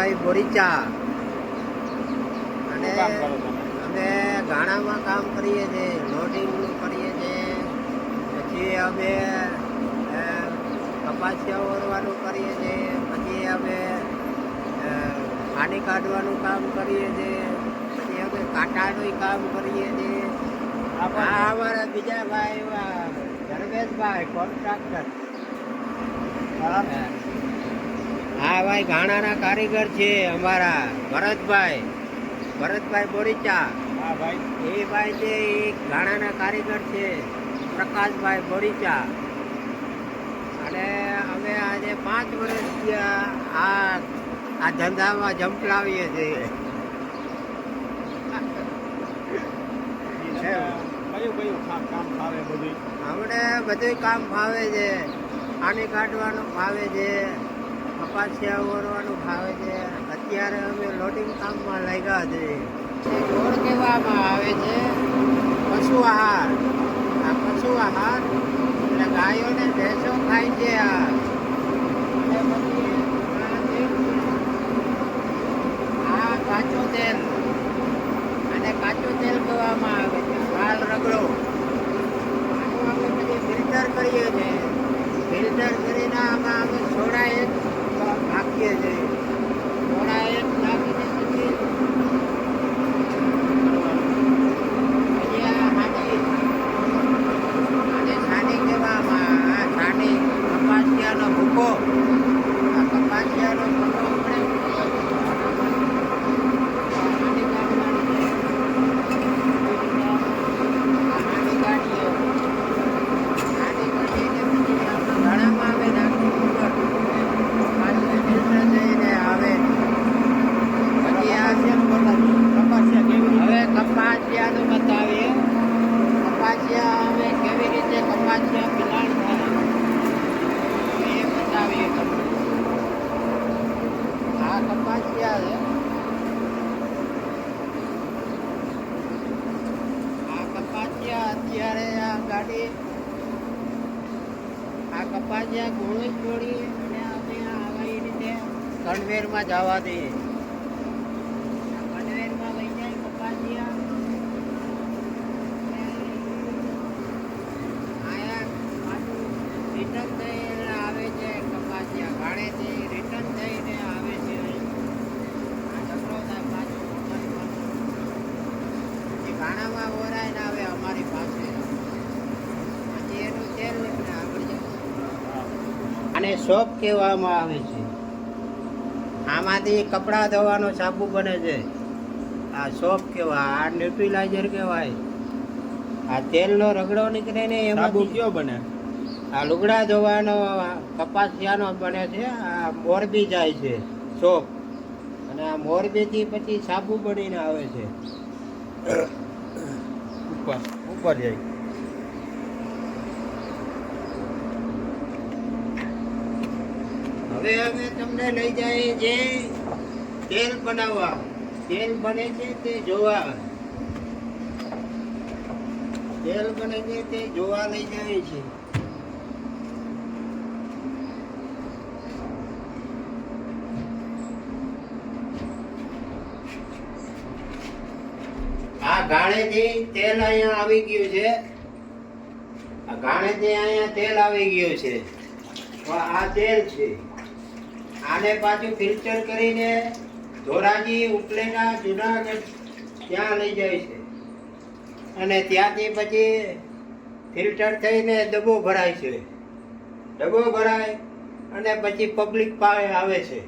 ધનંજયભાઈ બોરીચા અને અમે ગાણામાં કામ કરીએ છીએ, લોડિંગનું કરીએ છીએ, પછી અમે કપાસિયા ઓરવાનું કરીએ છીએ, પછી અમે પાણી કાઢવાનું કામ કરીએ છીએ, પછી અમે કાંટાનું કામ કરીએ છીએ. આ અમારા બીજા ભાઈ ધર્મેશભાઈ કોન્ટ્રાક્ટર. હા ભાઈ ઘાણાના કારીગર છે અમારા ભરતભાઈ બોરીચા. હા ભાઈ, એ ભાઈ છે એ ઘાણાના કારીગર છે, પ્રકાશભાઈ બોરીચા. અને અમે આજે 5 વર્ષથી આ ધંધામાં જંપલાવીએ છીએ. કયું કામ ફાવે બધું? અમને બધું કામ ફાવે છે. પાણી કાઢવાનું ફાવે છે, કપાસિયા ઓરવાનું ફાવે છે. અત્યારે અમે લોડિંગ કામમાં લાગ્યા છે. ગોળ કહેવામાં આવે છે પશુ આહાર. આ પશુ આહાર એટલે ગાયોને ભેંસો ખાય છે. આ કાચું તેલ, અને કાચું તેલ કહેવામાં આવે છે વાલ રગડો. આનું અમે પછી ફિલ્ટર કરીએ છીએ. ફિલ્ટર કરીને આમાં અમે સોડા એક નાખીએ છીએ. સોડા એક નાખીને પછી આ છાણી કહેવામાં. આ છાણી કપાસિયાનો ભૂકો. આ કપાસિયાનો ભૂકો આપણે કપાસિયાનું બતાવીએ. કપાસિયા અમે કેવી રીતે કપાસિયા પિલાણ થાય એ બતાવીએ તમને. આ કપાસિયા છે. આ કપાસિયા અત્યારે આ ગાડી આ કપાસિયા ગુણ છોડી અને અમે આવી રીતે કન્વેરમાં જવા દઈએ. કન્વેરમાં લઈ જાય કપાસિયા. રિટર્ન થઈને આવે છે કપાસિયા ગાળેથી રિટર્ન થઈને આવે છે. આ ઢગલો થાય પાછું પછી ગાણામાં ઓરાઈને આવે અમારી પાસે. પછી એનું તેલ લઈને આગળ જાય. આને સોપ કહેવામાં આવે છે. આમાંથી કપડાં ધોવાનો સાબુ બને છે. આ સોપ કહેવાય. આ ન્યુટ્રીલાઇઝર કહેવાય. આ તેલનો રગડો નીકળે ને એમાં સાબુ કયો બને? આ લુગડા ધોવાનો કપાસિયાનો બને છે. આ મોરબી જાય છે સોપ, અને આ મોરબીથી પછી સાબુ બનીને આવે છે ઉપર જાય. હવે અમે તમને લઈ જઈએ જે તેલ બનાવવા. તેલ બને છે તે જોવા. તેલ બને છે તે જોવા લઈ જઈએ છીએ. આ ગાળેથી તેલ અહીંયા આવી ગયું છે. આ ગાળેથી અહીંયા તેલ આવી ગયું છે. તો આ તેલ છે. આને પાછું ફિલ્ટર કરીને ધોરાજી, ઉપલેટા, જુનાગઢ ત્યાં લઈ જાય છે. અને ત્યાંથી પછી ફિલ્ટર થઈને ડબ્બો ભરાય છે. ડબ્બો ભરાય અને પછી પબ્લિક પાસે આવે છે.